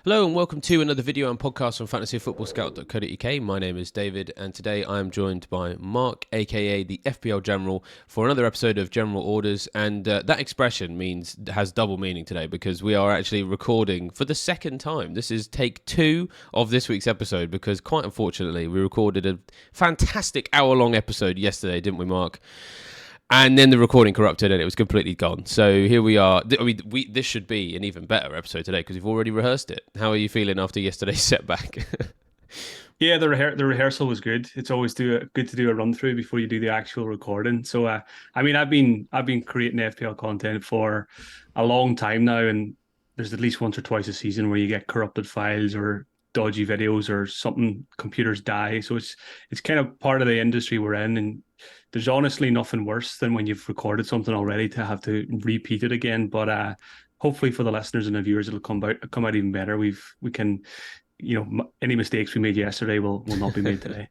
Hello and welcome to another video and podcast from fantasyfootballscout.co.uk. My name is David and today I am joined by Mark, aka the FPL General, for another episode of General Orders. And that expression has double meaning today because we are actually recording for the second time. This is take 2 of this week's episode because quite unfortunately we recorded a fantastic hour-long episode yesterday, didn't we, Mark? And then the recording corrupted and it was completely gone. So here we are. This should be an even better episode today because we've already rehearsed it. How are you feeling after yesterday's setback? Yeah, the rehearsal was good. It's always good to do a run through before you do the actual recording. So, I've been creating FPL content for a long time now, and there's at least once or twice a season where you get corrupted files or dodgy videos or something. Computers die, so it's kind of part of the industry we're in, and there's honestly nothing worse than when you've recorded something already to have to repeat it again. But hopefully for the listeners and the viewers, it'll come out even better. We can any mistakes we made yesterday will not be made today.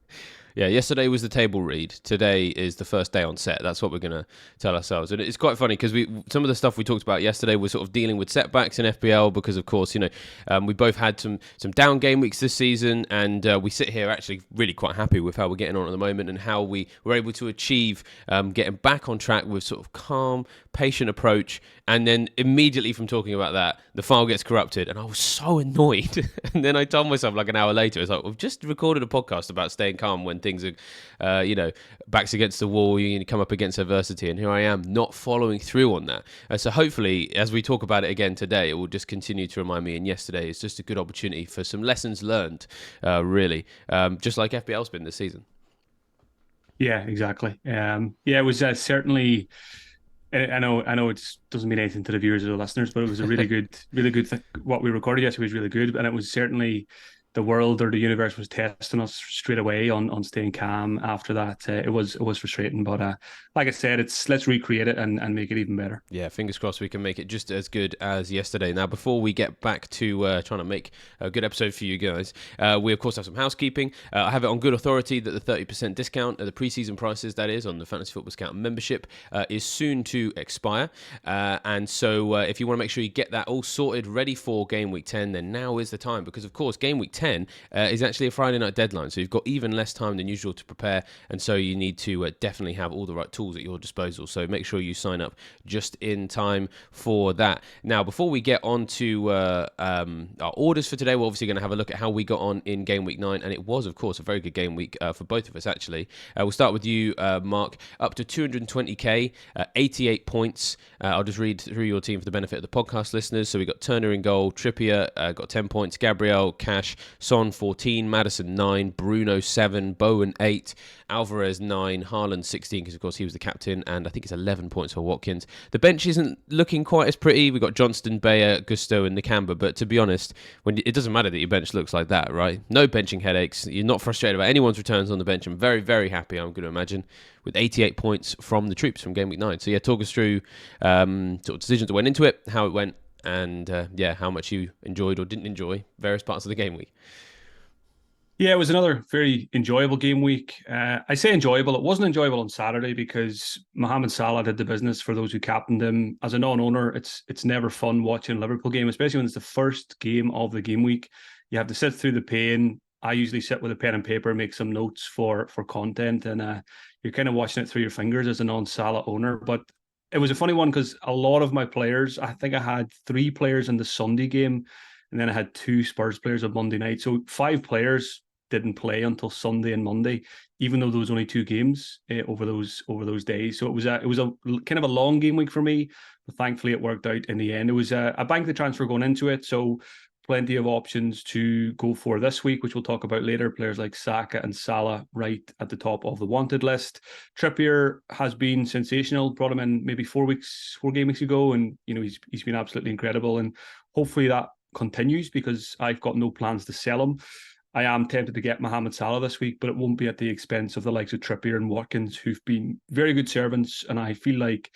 Yeah, yesterday was the table read. Today is the first day on set. That's what we're going to tell ourselves. And it's quite funny because some of the stuff we talked about yesterday was sort of dealing with setbacks in FPL because, of course, we both had some down game weeks this season, and we sit here actually really quite happy with how we're getting on at the moment and how we were able to achieve getting back on track with sort of calm, patient approach. And then immediately from talking about that, the file gets corrupted, and I was so annoyed. And then I told myself like an hour later, it's like, we've just recorded a podcast about staying calm when things are, backs against the wall, you come up against adversity, and here I am not following through on that. So hopefully, as we talk about it again today, it will just continue to remind me, and yesterday is just a good opportunity for some lessons learned, really, just like FPL's been this season. Yeah, exactly. It was certainly. I know it doesn't mean anything to the viewers or the listeners, but it was a really good. What we recorded yesterday was really good, and it was certainly the world or the universe was testing us straight away on staying calm. After that, it was frustrating, but like I said, let's recreate it and make it even better. Yeah, fingers crossed we can make it just as good as yesterday. Now, before we get back to trying to make a good episode for you guys, we of course have some housekeeping. I have it on good authority that the 30% discount, the preseason prices that is, on the Fantasy Football Scout membership is soon to expire. And so if you want to make sure you get that all sorted, ready for Game Week 10, then now is the time. Because, of course, Game Week 10 is actually a Friday night deadline. So you've got even less time than usual to prepare. And so you need to definitely have all the right tools at your disposal. So make sure you sign up just in time for that. Now, before we get on to our orders for today, we're obviously going to have a look at how we got on in Game Week 9. And it was, of course, a very good game week for both of us, actually. We'll start with you, Mark. Up to 220k, 88 points. I'll just read through your team for the benefit of the podcast listeners. So we got Turner in goal, Trippier got 10 points, Gabriel, Cash, Son 14, Madison 9, Bruno 7, Bowen 8, Alvarez 9, Haaland 16, because of course he was the captain, and I think it's 11 points for Watkins. The bench isn't looking quite as pretty. We've got Johnston, Bayer, Gusto, and Nakamba, but to be honest, it doesn't matter that your bench looks like that, right? No benching headaches. You're not frustrated about anyone's returns on the bench. I'm very, very happy, I'm going to imagine, with 88 points from the troops from Game Week 9. So yeah, talk us through sort of decisions that went into it, how it went, and how much you enjoyed or didn't enjoy various parts of the game week. Yeah, it was another very enjoyable game week. I say enjoyable. It wasn't enjoyable on Saturday because Mohamed Salah did the business for those who captained him. As a non-owner, it's never fun watching a Liverpool game, especially when it's the first game of the game week. You have to sit through the pain. I usually sit with a pen and paper, make some notes for content, and you're kind of watching it through your fingers as a non-Salah owner. But it was a funny one because a lot of my players, I think I had 3 players in the Sunday game, and then I had 2 Spurs players on Monday night. So 5 players didn't play until Sunday and Monday, even though there was only 2 games over those days. So it was a kind of a long game week for me, but thankfully it worked out in the end. It was a bank the transfer going into it, so plenty of options to go for this week, which we'll talk about later. Players like Saka and Salah right at the top of the wanted list. Trippier has been sensational. Brought him in maybe 4 game weeks ago, and he's been absolutely incredible. And hopefully that continues because I've got no plans to sell him. I am tempted to get Mohamed Salah this week, but it won't be at the expense of the likes of Trippier and Watkins, who've been very good servants, and I feel like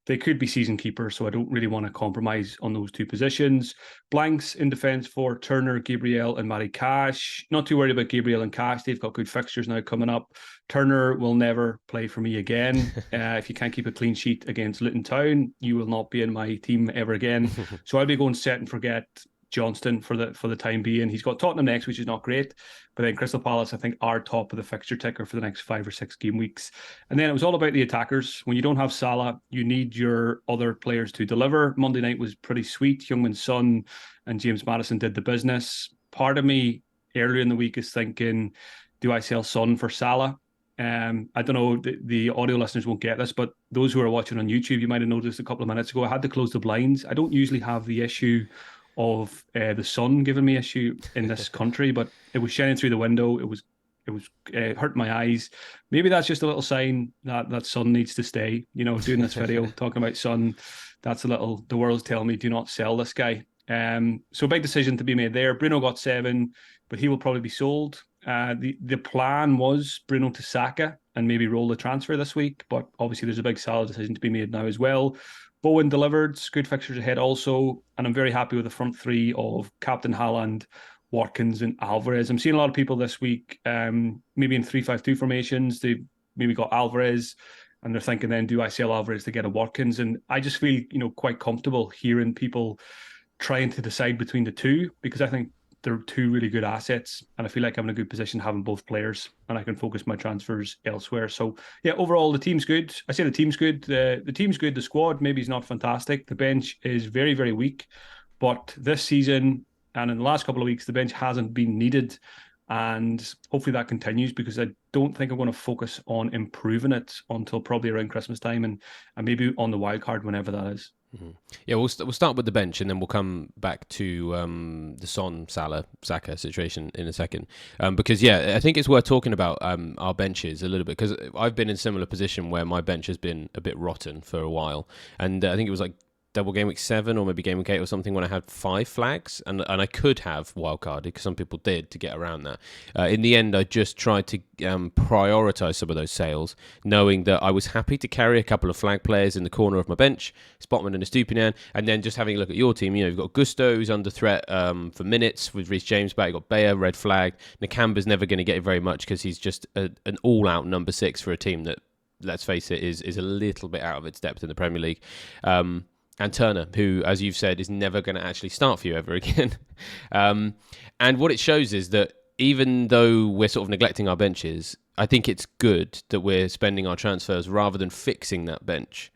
they could be season keepers, so I don't really want to compromise on those 2 positions. Blanks in defence for Turner, Gabriel, and Matty Cash. Not too worried about Gabriel and Cash. They've got good fixtures now coming up. Turner will never play for me again. If you can't keep a clean sheet against Luton Town, you will not be in my team ever again. So I'll be going set and forget Johnston for the time being. He's got Tottenham next, which is not great, but then Crystal Palace, I think, are top of the fixture ticker for the next 5 or 6 game weeks. And then it was all about the attackers. When you don't have Salah, you need your other players to deliver. Monday night was pretty sweet. Heung-min Son and James Maddison did the business. Part of me earlier in the week is thinking, do I sell Son for Salah? I don't know, the audio listeners won't get this, but those who are watching on YouTube, you might have noticed a couple of minutes ago, I had to close the blinds. I don't usually have the issue of the sun giving me issue in this country, but it was shining through the window. It was hurting my eyes. Maybe that's just a little sign that sun needs to stay. Doing this video talking about sun, that's the world's telling me do not sell this guy. So big decision to be made there. Bruno got 7, but he will probably be sold. The plan was Bruno to Saka and maybe roll the transfer this week, but obviously there's a big Salah decision to be made now as well. Bowen delivered, good fixtures ahead also, and I'm very happy with the front three of Captain Haaland, Watkins, and Alvarez. I'm seeing a lot of people this week, maybe in 3-5-2 formations, they maybe got Alvarez, and they're thinking then, do I sell Alvarez to get a Watkins? And I just feel, quite comfortable hearing people trying to decide between the two, because I think they're two really good assets, and I feel like I'm in a good position having both players, and I can focus my transfers elsewhere. So yeah, overall the team's good. I say the team's good. The team's good. The squad maybe is not fantastic. The bench is very, very weak, but this season and in the last couple of weeks, the bench hasn't been needed, and hopefully that continues, because I don't think I'm going to focus on improving it until probably around Christmas time, and maybe on the wild card whenever that is. Mm-hmm. Yeah, we'll start with the bench, and then we'll come back to the Son, Salah, Saka situation in a second. Because I think it's worth talking about our benches a little bit, because I've been in a similar position where my bench has been a bit rotten for a while, and I think it was like double game week 7 or maybe game week 8 or something when I had 5 flags, and I could have wildcarded, because some people did, to get around that. In the end, I just tried to prioritize some of those sales, knowing that I was happy to carry a couple of flag players in the corner of my bench, Spotman and Estupiñán, and then just having a look at your team. You've got Gusto, who's under threat for minutes with Reece James back. You've got Bayer, red flag. Nakamba's never going to get it very much, because he's just an all-out number 6 for a team that, let's face it, is a little bit out of its depth in the Premier League. And Turner, who, as you've said, is never going to actually start for you ever again. And what it shows is that even though we're sort of neglecting our benches, I think it's good that we're spending our transfers rather than fixing that bench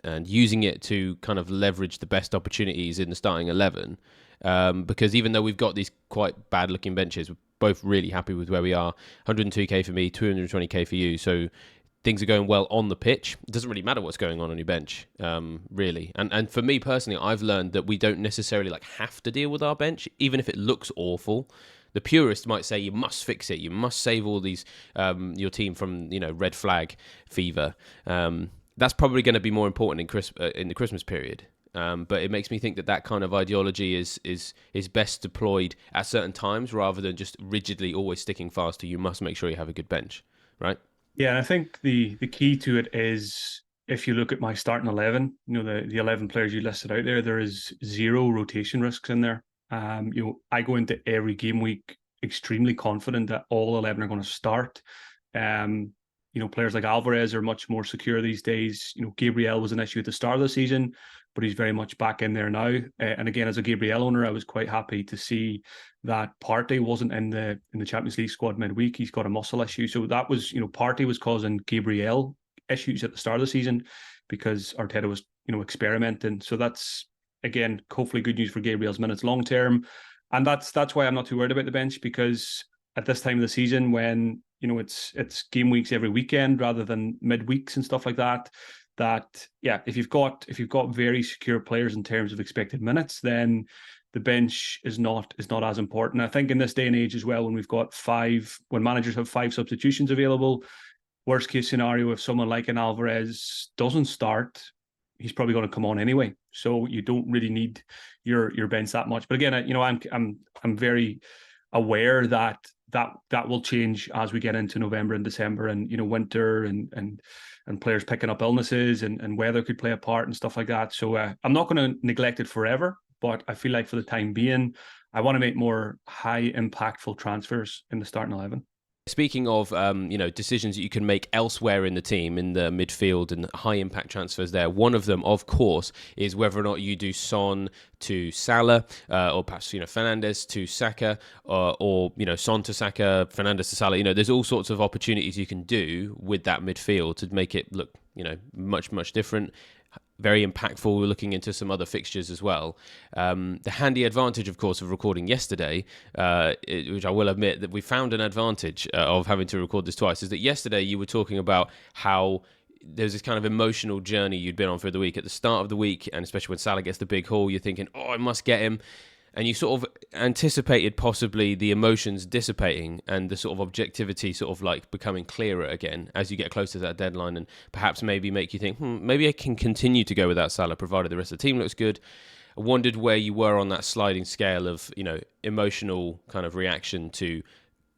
and using it to kind of leverage the best opportunities in the starting 11. Because even though we've got these quite bad-looking benches, we're both really happy with where we are. 102k for me, 220k for you. So things are going well on the pitch. It doesn't really matter what's going on your bench, really. And for me personally, I've learned that we don't necessarily have to deal with our bench, even if it looks awful. The purist might say you must fix it. You must save all these your team from red flag fever. That's probably going to be more important in the Christmas period. But it makes me think that kind of ideology is best deployed at certain times, rather than just rigidly always sticking fast to you must make sure you have a good bench, right? Yeah, and I think the key to it is, if you look at my starting 11, the 11 players you listed out there is 0 rotation risks in there. I go into every game week extremely confident that all 11 are going to start. Players like Alvarez are much more secure these days. Gabriel was an issue at the start of the season, but he's very much back in there now. And again, as a Gabriel owner, I was quite happy to see that Partey wasn't in the Champions League squad midweek. He's got a muscle issue. So that was, Partey was causing Gabriel issues at the start of the season, because Arteta was, experimenting. So that's, again, hopefully good news for Gabriel's minutes long term. And that's why I'm not too worried about the bench, because at this time of the season, when it's game weeks every weekend rather than midweeks and stuff like that, if you've got very secure players in terms of expected minutes, then the bench is not as important. I think in this day and age as well, when managers have 5 substitutions available, worst case scenario, if someone like an Alvarez doesn't start, he's probably going to come on anyway. So you don't really need your bench that much. But again, I'm very aware that will change as we get into November and December, and winter and players picking up illnesses, and weather could play a part and stuff like that. So I'm not going to neglect it forever, but I feel like for the time being, I want to make more high impactful transfers in the starting 11. Speaking of, decisions that you can make elsewhere in the team, in the midfield and high impact transfers there, one of them, of course, is whether or not you do Son to Salah, or perhaps, Fernandes to Saka, or Son to Saka, Fernandes to Salah. There's all sorts of opportunities you can do with that midfield to make it look, much, much different. Very impactful. We're looking into some other fixtures as well. The handy advantage, of course, of recording yesterday, which I will admit that we found an advantage of having to record this twice, is that yesterday you were talking about how there's this kind of emotional journey you'd been on through the week. At the start of the week, and especially when Salah gets the big haul, you're thinking, oh, I must get him. And you sort of anticipated possibly the emotions dissipating and the sort of objectivity sort of like becoming clearer again as you get closer to that deadline, and perhaps maybe make you think, maybe I can continue to go without Salah provided the rest of the team looks good. I wondered where you were on that sliding scale of, emotional kind of reaction to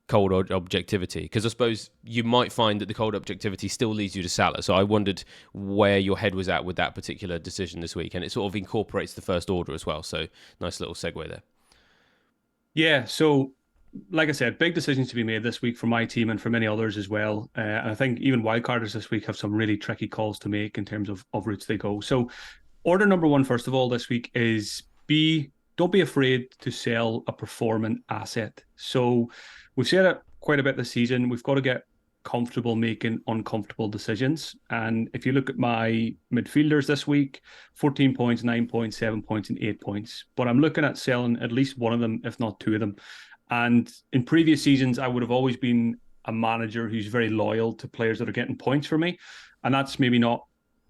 cold objectivity, because I suppose you might find that the cold objectivity still leads you to Salah. So I wondered where your head was at with that particular decision this week, and it sort of incorporates the first order as well. So nice little segue there. Yeah, so like I said, big decisions to be made this week for my team and for many others as well. And I think even wildcarders this week have some really tricky calls to make in terms of routes they go. So order number one, first of all, this week is don't be afraid to sell a performing asset. So we've said it quite a bit this season. We've got to get comfortable making uncomfortable decisions. And if you look at my midfielders this week, 14 points, 9 points, 7 points, and 8 points. But I'm looking at selling at least one of them, if not two of them. And in previous seasons, I would have always been a manager who's very loyal to players that are getting points for me. And that's maybe not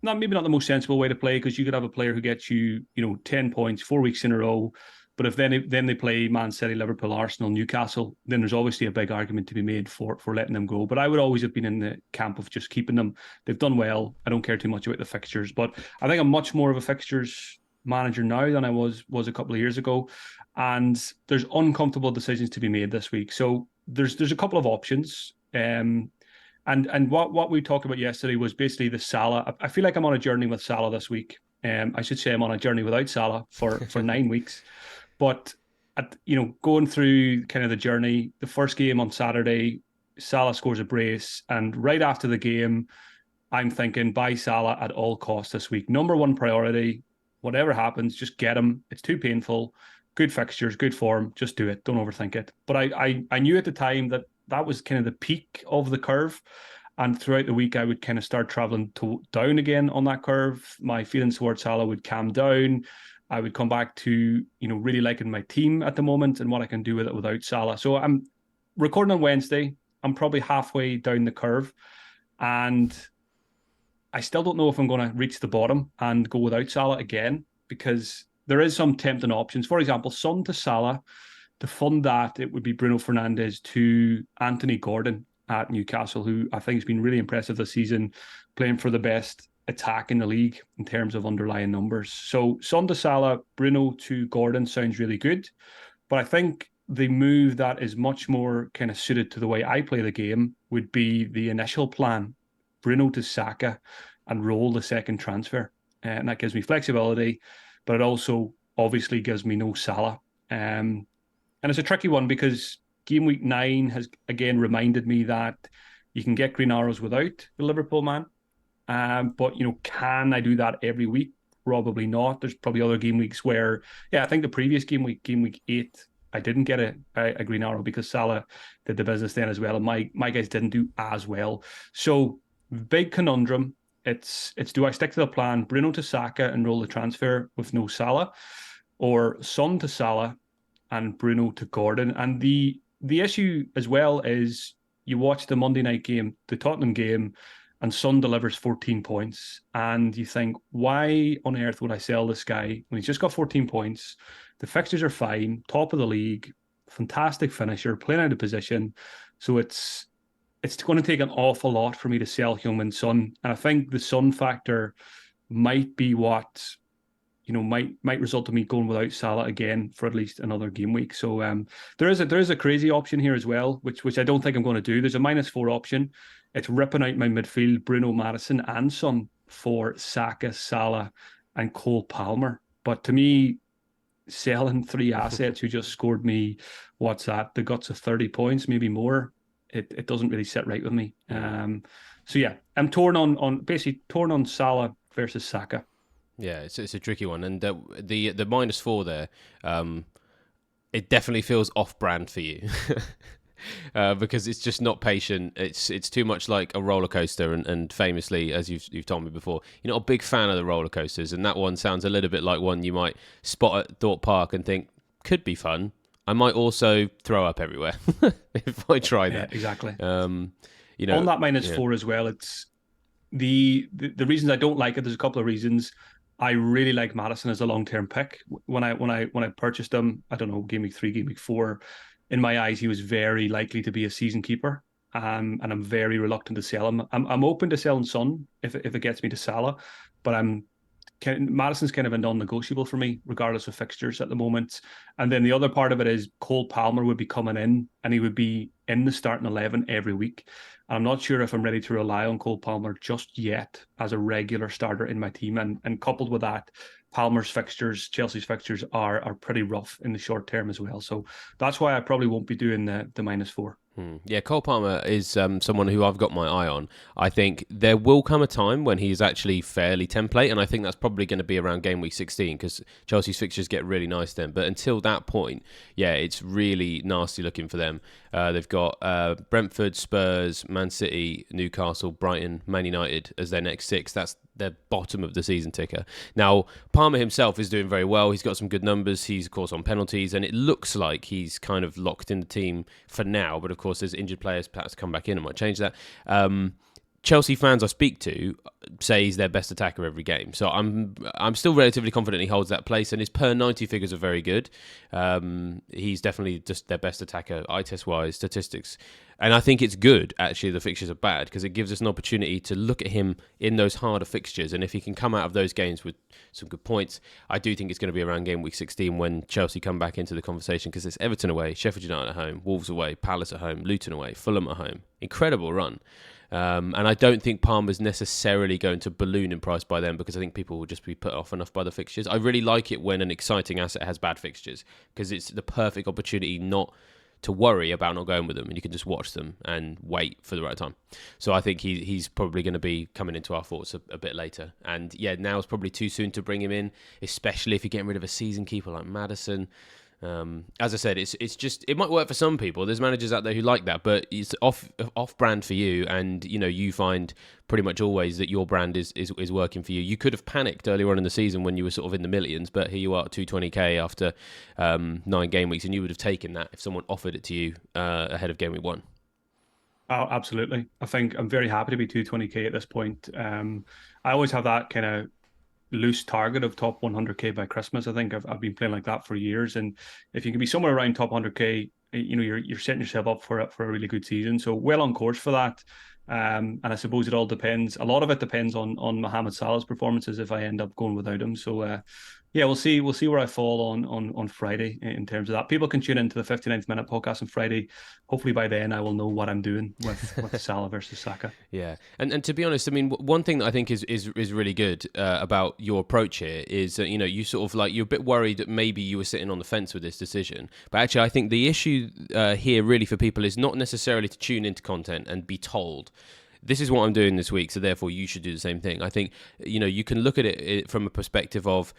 the most sensible way to play, because you could have a player who gets you, 10 points 4 weeks in a row. But if then they play Man City, Liverpool, Arsenal, Newcastle, then there's obviously a big argument to be made for letting them go. But I would always have been in the camp of just keeping them. They've done well. I don't care too much about the fixtures. But I think I'm much more of a fixtures manager now than I was a couple of years ago. And there's uncomfortable decisions to be made this week. So there's a couple of options. And what we talked about yesterday was basically the Salah. I feel like I'm on a journey with Salah this week. I should say I'm on a journey without Salah for 9 weeks. But going through kind of the journey, the first game on Saturday, Salah scores a brace, and right after the game, I'm thinking buy Salah at all costs this week. Number one priority, whatever happens, just get him. It's too painful. Good fixtures, good form. Just do it. Don't overthink it. But I knew at the time that was kind of the peak of the curve. And throughout the week, I would kind of start traveling down again on that curve. My feelings towards Salah would calm down. I would come back to, really liking my team at the moment and what I can do with it without Salah. So I'm recording on Wednesday. I'm probably halfway down the curve. And I still don't know if I'm going to reach the bottom and go without Salah again, because there is some tempting options. For example, Son to Salah. To fund that, it would be Bruno Fernandes to Anthony Gordon at Newcastle, who I think has been really impressive this season, playing for the best attack in the league in terms of underlying numbers. So Son to Salah, Bruno to Gordon sounds really good. But I think the move that is much more kind of suited to the way I play the game would be the initial plan, Bruno to Saka, and roll the second transfer. And that gives me flexibility, but it also obviously gives me no Salah. And it's a tricky one because Gameweek 9 has again reminded me that you can get green arrows without the Liverpool man. But, can I do that every week? Probably not. There's probably other game weeks where, I think the previous game week 8, I didn't get a green arrow because Salah did the business then as well. And my guys didn't do as well. So big conundrum. It's do I stick to the plan, Bruno to Saka and roll the transfer with no Salah, or Son to Salah and Bruno to Gordon? And the issue as well is you watch the Monday night game, the Tottenham game, and Son delivers 14 points. And you think, why on earth would I sell this guy when he's just got 14 points? The fixtures are fine, top of the league, fantastic finisher, playing out of position. So it's going to take an awful lot for me to sell Heung-min Son. And I think the Son factor might be what might result in me going without Salah again for at least another game week. So there is a crazy option here as well, which I don't think I'm going to do. There's a -4 option. It's ripping out my midfield, Bruno, Maddison, and Son for Saka, Salah, and Cole Palmer. But to me, selling 3 assets who just scored me, what's that? The guts of 30 points, maybe more. it doesn't really sit right with me. So yeah, I'm torn on basically torn on Salah versus Saka. Yeah, it's a tricky one, and the -4 there, it definitely feels off-brand for you. Because it's just not patient. It's too much like a roller coaster, and famously, as you've told me before, you're not a big fan of the roller coasters, and that one sounds a little bit like one you might spot at Thorpe Park and think could be fun. I might also throw up everywhere if I try that. Yeah, exactly. On that -4 as well, it's the reasons I don't like it. There's a couple of reasons. I really like Madison as a long-term pick. When I purchased him, I don't know, game week 3, game week 4, in my eyes, he was very likely to be a season keeper. And I'm very reluctant to sell him. I'm open to selling Son if it gets me to Salah, but Madison's kind of a non-negotiable for me, regardless of fixtures at the moment. And then the other part of it is Cole Palmer would be coming in, and he would be in the starting 11 every week. And I'm not sure if I'm ready to rely on Cole Palmer just yet as a regular starter in my team. And coupled with that, Palmer's fixtures, Chelsea's fixtures are pretty rough in the short term as well. So that's why I probably won't be doing the -4. Yeah, Cole Palmer is someone who I've got my eye on. I think there will come a time when he's actually fairly template, and I think that's probably going to be around game week 16 because Chelsea's fixtures get really nice then. But until that point, yeah, it's really nasty looking for them. They've got Brentford, Spurs, Man City, Newcastle, Brighton, Man United as their next 6. That's the bottom of the season ticker. Now, Palmer himself is doing very well. He's got some good numbers. He's, of course, on penalties, and it looks like he's kind of locked in the team for now. But, of course, there's injured players perhaps come back in and might change that. Chelsea fans I speak to say he's their best attacker every game. So I'm still relatively confident he holds that place, and his per 90 figures are very good. He's definitely just their best attacker, eye test-wise, statistics. And I think it's good, actually, the fixtures are bad, because it gives us an opportunity to look at him in those harder fixtures. And if he can come out of those games with some good points, I do think it's going to be around game week 16 when Chelsea come back into the conversation, because it's Everton away, Sheffield United at home, Wolves away, Palace at home, Luton away, Fulham at home. Incredible run. And I don't think Palmer's necessarily going to balloon in price by then, because I think people will just be put off enough by the fixtures. I really like it when an exciting asset has bad fixtures, because it's the perfect opportunity not to worry about not going with them, and you can just watch them and wait for the right time. So I think he's probably going to be coming into our thoughts a bit later. And yeah, now it's probably too soon to bring him in, especially if you're getting rid of a season keeper like Maddison. As I said, it's just, it might work for some people. There's managers out there who like that, but it's off brand for you, and you find pretty much always that your brand is working for you. You could have panicked earlier on in the season when you were sort of in the millions, but here you are at 220k after 9 game weeks, and you would have taken that if someone offered it to you ahead of game week 1. Oh, absolutely. I think I'm very happy to be 220k at this point. I always have that kind of loose target of top 100k by Christmas. I think I've been playing like that for years, and if you can be somewhere around top 100k, you're setting yourself up for a really good season. So well on course for that. And I suppose it all depends. A lot of it depends on Mohamed Salah's performances if I end up going without him. So yeah, we'll see where I fall on Friday in terms of that. People can tune into the 59th minute podcast on Friday. Hopefully by then I will know what I'm doing with Salah versus Saka. Yeah, and to be honest, I mean, one thing that I think is really good about your approach here is that you sort of like, you're a bit worried that maybe you were sitting on the fence with this decision, but actually I think the issue here really for people is not necessarily to tune into content and be told, this is what I'm doing this week, so therefore you should do the same thing. I think you can look at it from a perspective of,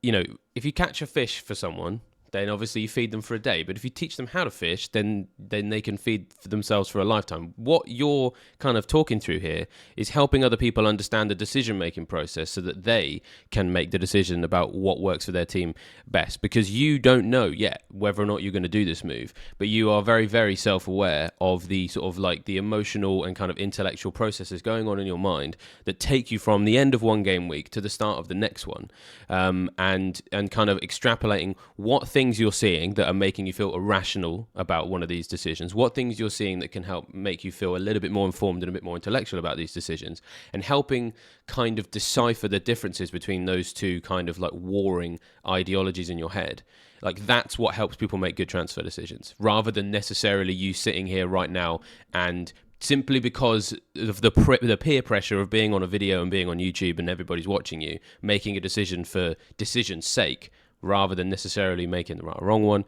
if you catch a fish for someone, then obviously you feed them for a day. But if you teach them how to fish, then they can feed for themselves for a lifetime. What you're kind of talking through here is helping other people understand the decision-making process so that they can make the decision about what works for their team best. Because you don't know yet whether or not you're going to do this move, but you are very, very self-aware of the sort of like the emotional and kind of intellectual processes going on in your mind that take you from the end of one game week to the start of the next one, and kind of extrapolating what things you're seeing that are making you feel irrational about one of these decisions, what things you're seeing that can help make you feel a little bit more informed and a bit more intellectual about these decisions, and helping kind of decipher the differences between those two kind of like warring ideologies in your head. Like, that's what helps people make good transfer decisions, rather than necessarily you sitting here right now and simply because of the peer pressure of being on a video and being on YouTube and everybody's watching you, making a decision for decision's sake, rather than necessarily making the right or wrong one.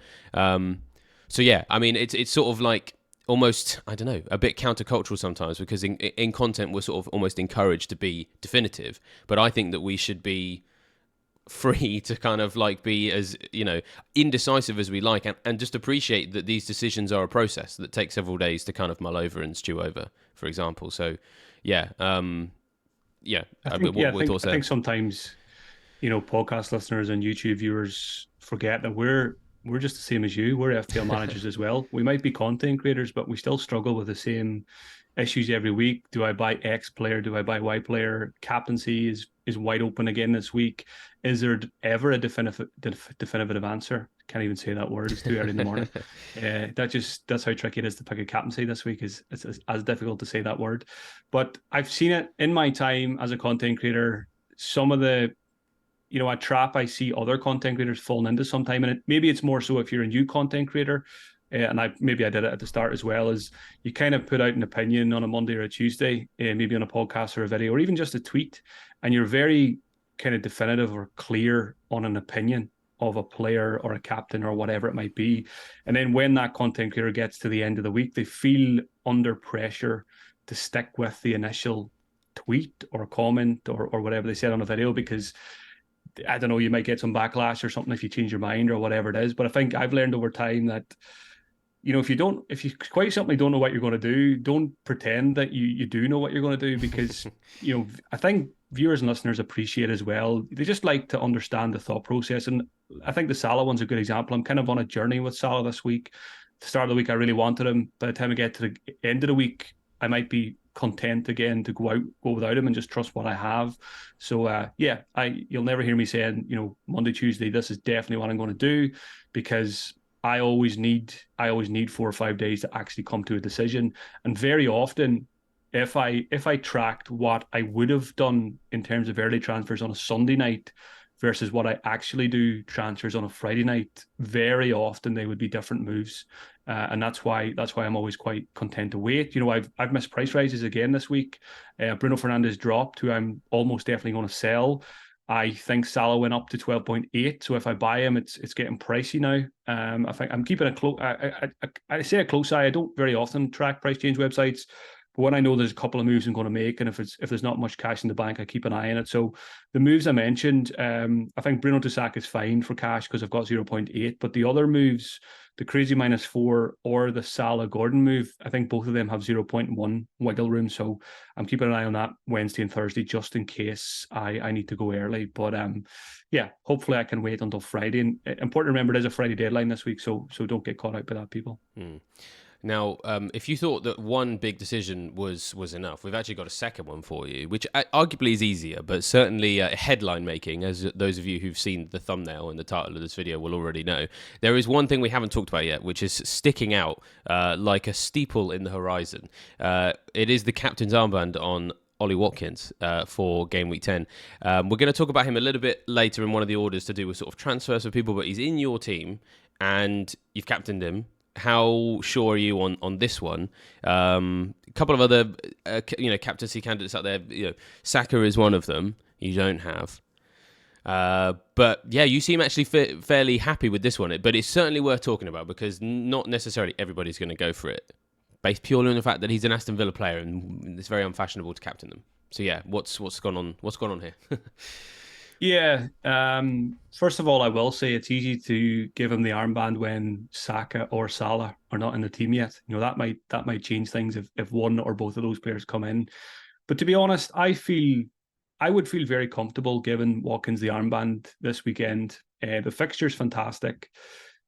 So yeah, I mean, it's sort of like, almost, I don't know, a bit countercultural sometimes, because in content we're sort of almost encouraged to be definitive, but I think that we should be free to kind of like be as, indecisive as we like, and just appreciate that these decisions are a process that takes several days to kind of mull over and stew over, for example. So yeah, I think what yeah, were thoughts I there? think sometimes podcast listeners and YouTube viewers forget that we're just the same as you. We're FPL managers as well. We might be content creators, but we still struggle with the same issues every week. Do I buy X player? Do I buy Y player? Captaincy is wide open again this week. Is there ever a definitive answer? Can't even say that word. It's too early in the morning. That's how tricky it is to pick a captaincy this week. Is it's as difficult to say that word. But I've seen it in my time as a content creator. Some of the a trap I see other content creators falling into sometime, and maybe it's more so if you're a new content creator, and I did it at the start as well, is you kind of put out an opinion on a Monday or a Tuesday, maybe on a podcast or a video or even just a tweet, and you're very kind of definitive or clear on an opinion of a player or a captain or whatever it might be. And then when that content creator gets to the end of the week, they feel under pressure to stick with the initial tweet or comment or whatever they said on a video, because I don't know, you might get some backlash or something if you change your mind or whatever it is. But I think I've learned over time that, if you quite simply don't know what you're going to do, don't pretend that you do know what you're going to do, because, I think viewers and listeners appreciate as well. They just like to understand the thought process. And I think the Salah one's a good example. I'm kind of on a journey with Salah this week. At the start of the week, I really wanted him. By the time I get to the end of the week, I might be content again to go without him and just trust what I have. So you'll never hear me saying, Monday, Tuesday, this is definitely what I'm going to do, because I always need 4 or 5 days to actually come to a decision. And very often, if I tracked what I would have done in terms of early transfers on a Sunday night versus what I actually do transfers on a Friday night, very often they would be different moves. And that's why I'm always quite content to wait. I've missed price rises again this week. Bruno Fernandes dropped, who I'm almost definitely going to sell. I think Salah went up to 12.8, so if I buy him, it's getting pricey now. I think I'm keeping a close. I say a close eye. I don't very often track price change websites, but when I know there's a couple of moves I'm going to make, and if there's not much cash in the bank, I keep an eye on it. So the moves I mentioned, I think Bruno to Saka is fine for cash because I've got 0.8, but the other moves, the crazy -4 or the Salah Gordon move, I think both of them have 0.1 wiggle room. So I'm keeping an eye on that Wednesday and Thursday just in case I need to go early. But hopefully I can wait until Friday. And important to remember, it is a Friday deadline this week, so don't get caught out by that, people. Now, if you thought that one big decision was enough, we've actually got a second one for you, which arguably is easier, but certainly headline making, as those of you who've seen the thumbnail and the title of this video will already know. There is one thing we haven't talked about yet, which is sticking out like a steeple in the horizon. It is the captain's armband on Ollie Watkins for Gameweek 10. We're going to talk about him a little bit later in one of the orders to do with sort of transfers for people, but he's in your team and you've captained him. How sure are you on this one? A couple of other captaincy candidates out there. Saka is one of them. You don't have. But yeah, you seem actually fairly happy with this one. But it's certainly worth talking about because not necessarily everybody's going to go for it, based purely on the fact that he's an Aston Villa player and it's very unfashionable to captain them. So yeah, what's gone on? What's gone on here? Yeah. First of all, I will say it's easy to give him the armband when Saka or Salah are not in the team yet. That might change things if one or both of those players come in. But to be honest, I would feel very comfortable giving Watkins the armband this weekend. The fixture's fantastic.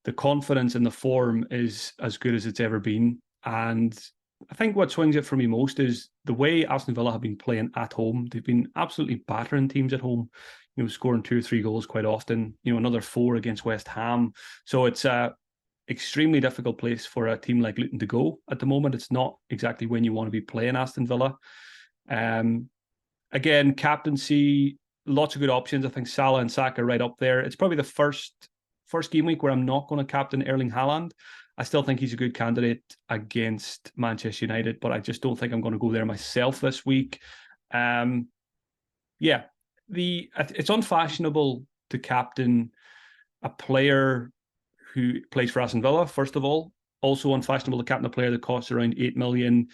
The confidence in the form is as good as it's ever been. And I think what swings it for me most is the way Aston Villa have been playing at home. They've been absolutely battering teams at home, scoring 2 or 3 goals quite often, another 4 against West Ham. So it's a extremely difficult place for a team like Luton to go at the moment. It's not exactly when you want to be playing Aston Villa. Again, captaincy, lots of good options. I think Salah and Saka right up there. It's probably the first game week where I'm not going to captain Erling Haaland. I still think he's a good candidate against Manchester United, but I just don't think I'm going to go there myself this week. It's unfashionable to captain a player who plays for Aston Villa, first of all. Also unfashionable to captain a player that costs around 8 million.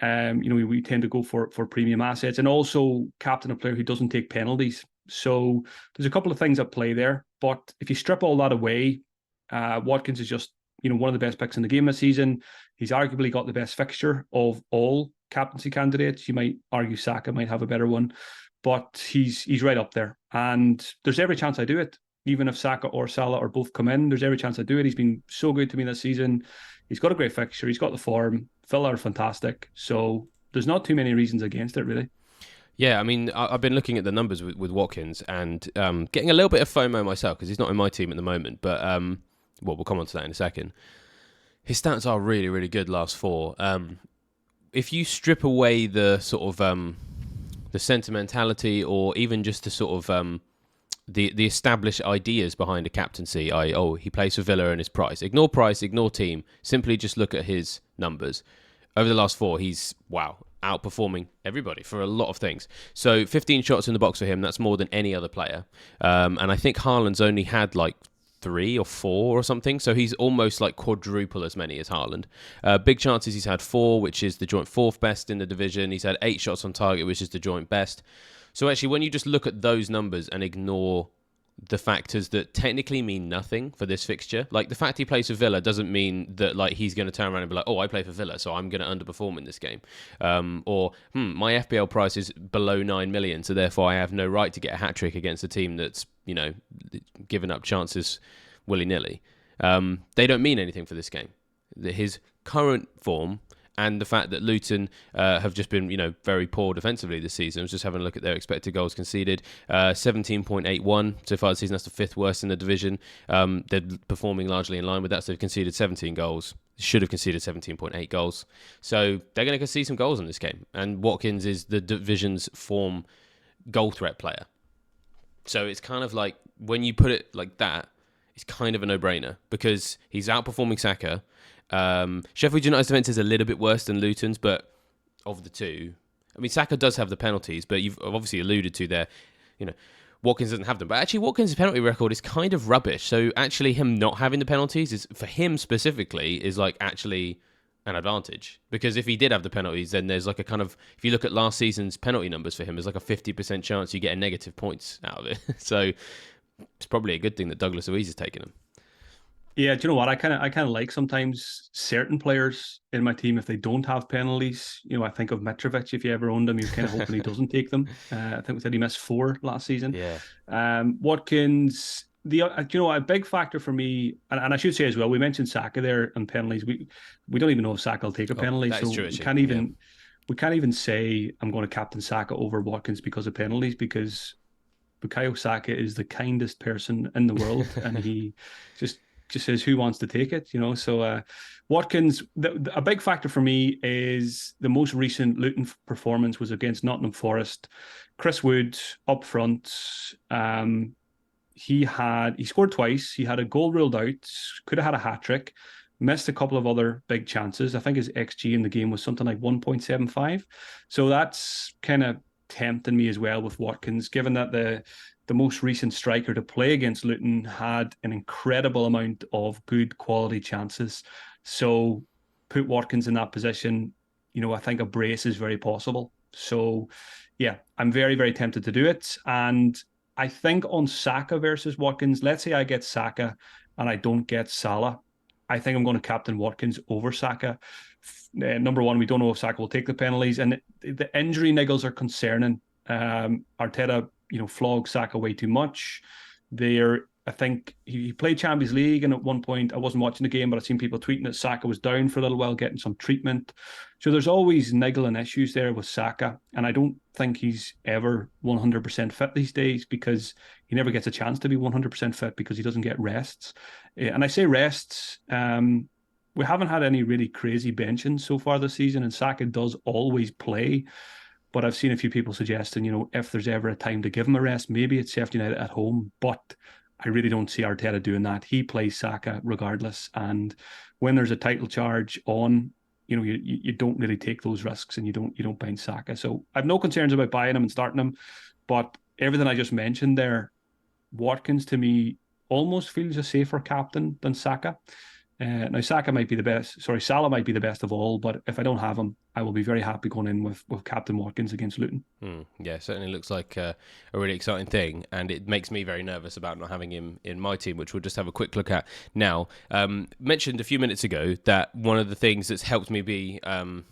We tend to go for premium assets, and also captain a player who doesn't take penalties. So there's a couple of things at play there. But if you strip all that away, Watkins is just one of the best picks in the game this season. He's arguably got the best fixture of all captaincy candidates. You might argue Saka might have a better one, but he's right up there. And there's every chance I do it. Even if Saka or Salah or both come in, there's every chance I do it. He's been so good to me this season. He's got a great fixture. He's got the form. Villa are fantastic. So there's not too many reasons against it, really. Yeah, I mean, I've been looking at the numbers with Watkins and getting a little bit of FOMO myself because he's not in my team at the moment. But, well, we'll come on to that in a second. His stats are really, really good last four. If you strip away the sort of the sentimentality or even just the sort of the established ideas behind a captaincy, he plays for Villa and his price. Ignore price, ignore team. Simply just look at his numbers. Over the last four, he's, outperforming everybody for a lot of things. So 15 shots in the box for him, that's more than any other player. And I think Haaland's only had like 3 or 4 or something. So he's almost like quadruple as many as Haaland. Big chances, he's had 4, which is the joint 4th best in the division. He's had 8 shots on target, which is the joint best. So actually, when you just look at those numbers and ignore the factors that technically mean nothing for this fixture, like the fact he plays for Villa doesn't mean that like he's going to turn around and be like, I play for Villa, so I'm going to underperform in this game. My FPL price is below 9 million, so therefore I have no right to get a hat-trick against a team that's, given up chances willy-nilly. They don't mean anything for this game. His current form and the fact that Luton have just been, very poor defensively this season. I was just having a look at their expected goals conceded. 17.81 so far this season. That's the 5th worst in the division. They're performing largely in line with that. So they've conceded 17 goals. Should have conceded 17.8 goals. So they're going to concede some goals in this game. And Watkins is the division's form goal threat player. So it's kind of like, when you put it like that, it's kind of a no-brainer because he's outperforming Saka. Sheffield United's defence is a little bit worse than Luton's, but of the two, I mean, Saka does have the penalties, but you've obviously alluded to there, Watkins doesn't have them. But actually, Watkins' penalty record is kind of rubbish. So actually, him not having the penalties is, for him specifically, is like actually an advantage. Because if he did have the penalties, then there's like a kind of, if you look at last season's penalty numbers for him, there's like a 50% chance you get a negative points out of it. So it's probably a good thing that Douglas Luiz is taking them. Yeah, do you know what? I kind of like sometimes certain players in my team if they don't have penalties. I think of Mitrovic. If you ever owned him, you're kind of hoping he doesn't take them. I think we said he missed 4 last season. Yeah. Watkins. A big factor for me, and I should say as well, we mentioned Saka there and penalties. We don't even know if Saka will take a penalty, that is so true, we can't even say I'm going to captain Saka over Watkins because of penalties, because Bukayo Saka is the kindest person in the world, and he just says who wants to take it, So Watkins, a big factor for me is the most recent Luton performance was against Nottingham Forest. Chris Wood up front. He scored twice. He had a goal ruled out. Could have had a hat trick. Missed a couple of other big chances. I think his XG in the game was something like 1.75. So that's kind of tempting me as well with Watkins, given that the most recent striker to play against Luton had an incredible amount of good quality chances. So put Watkins in that position, I think a brace is very possible. So yeah, I'm very, very tempted to do it. And I think on Saka versus Watkins, let's say I get Saka and I don't get Salah, I think I'm going to captain Watkins over Saka. Number one, we don't know if Saka will take the penalties, and the injury niggles are concerning. Arteta, flogged Saka way too much. I think he played Champions League, and at one point, I wasn't watching the game, but I've seen people tweeting that Saka was down for a little while getting some treatment. So there's always niggling issues there with Saka, and I don't think he's ever 100% fit these days, because he never gets a chance to be 100% fit because he doesn't get rests. And I say rests, we haven't had any really crazy benching so far this season, and Saka does always play. But I've seen a few people suggesting, if there's ever a time to give him a rest, maybe it's Sheffield United at home. But I really don't see Arteta doing that. He plays Saka regardless. And when there's a title charge on, you don't really take those risks, and you don't bind Saka. So I have no concerns about buying him and starting him. But everything I just mentioned there, Watkins to me almost feels a safer captain than Saka. Now Saka might be the best. Sorry, Salah might be the best of all. But if I don't have him, I will be very happy going in with Captain Watkins against Luton. Yeah, certainly looks like a really exciting thing, and it makes me very nervous about not having him in my team, which we'll just have a quick look at now. Mentioned a few minutes ago that one of the things that's helped me be to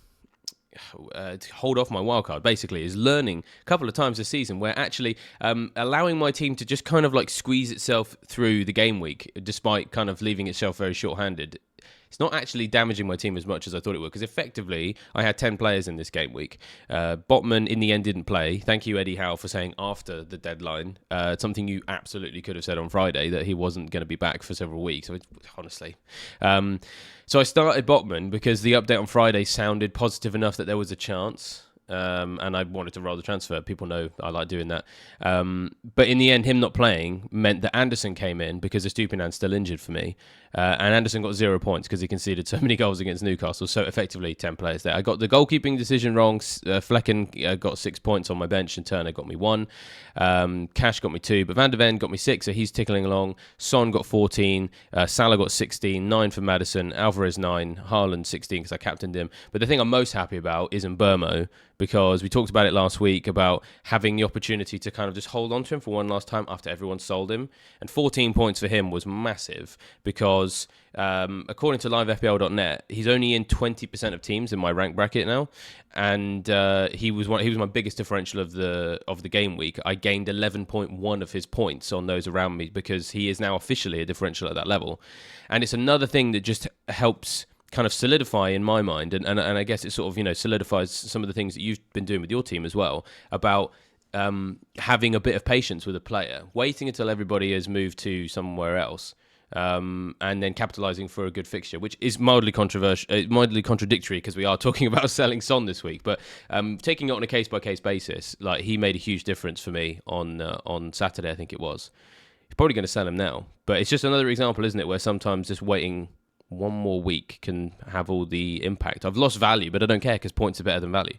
hold off my wildcard basically is learning a couple of times this season where actually allowing my team to just kind of like squeeze itself through the game week despite kind of leaving itself very short-handed. It's not actually damaging my team as much as I thought it would, because effectively I had 10 players in this game week. Botman in the end didn't play. Thank you, Eddie Howe, for saying after the deadline, something you absolutely could have said on Friday, that he wasn't going to be back for several weeks, honestly. So I started Botman because the update on Friday sounded positive enough that there was a chance. And I wanted to roll the transfer. People know I like doing that. But in the end, him not playing meant that Anderson came in because Estupinan's still injured for me. And Anderson got 0 points because he conceded so many goals against Newcastle. So effectively 10 players there. I got the goalkeeping decision wrong. Flecken got 6 points on my bench and Turner got me 1. Cash got me 2. But Van de Ven got me 6, so he's tickling along. Son got 14. Salah got 16. 9 for Maddison. Alvarez 9. Haaland 16 because I captained him. But the thing I'm most happy about is Mbermo, because we talked about it last week about having the opportunity to kind of just hold on to him for one last time after everyone sold him. And 14 points for him was massive because, according to livefpl.net, he's only in 20% of teams in my rank bracket now. And he was my biggest differential of the game week. I gained 11.1 of his points on those around me because he is now officially a differential at that level. And it's another thing that just helps kind of solidify in my mind, and I guess it sort of solidifies some of the things that you've been doing with your team as well about having a bit of patience with a player, waiting until everybody has moved to somewhere else, and then capitalising for a good fixture, which is mildly contradictory because we are talking about selling Son this week. But taking it on a case by case basis, like he made a huge difference for me on Saturday, I think it was. He's probably going to sell him now, but it's just another example, isn't it, where sometimes just waiting one more week can have all the impact. I've lost value, but I don't care because points are better than value.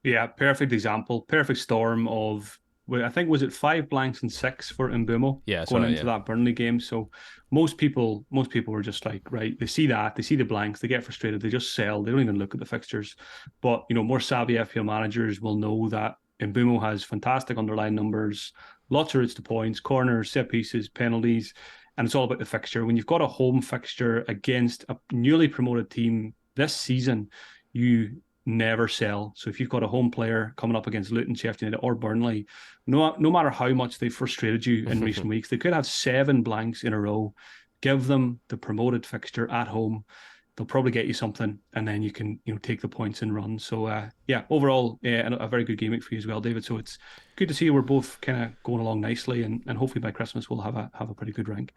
Yeah, perfect example, perfect storm of, I think, was it 5 blanks and 6 for Mbumo going into that Burnley game. So most people were just like, right, they see the blanks, they get frustrated, they just sell, they don't even look at the fixtures. But more savvy FPL managers will know that Mbumo has fantastic underlying numbers, lots of routes to points, corners, set pieces, penalties. And it's all about the fixture. When you've got a home fixture against a newly promoted team this season, you never sell. So if you've got a home player coming up against Luton, Sheffield United, or Burnley, no matter how much they've frustrated you in recent weeks, they could have 7 blanks in a row. Give them the promoted fixture at home. They'll probably get you something, and then you can take the points and run. So overall, a very good game week for you as well, David. So it's good to see we're both kind of going along nicely, and hopefully by Christmas we'll have a pretty good rank.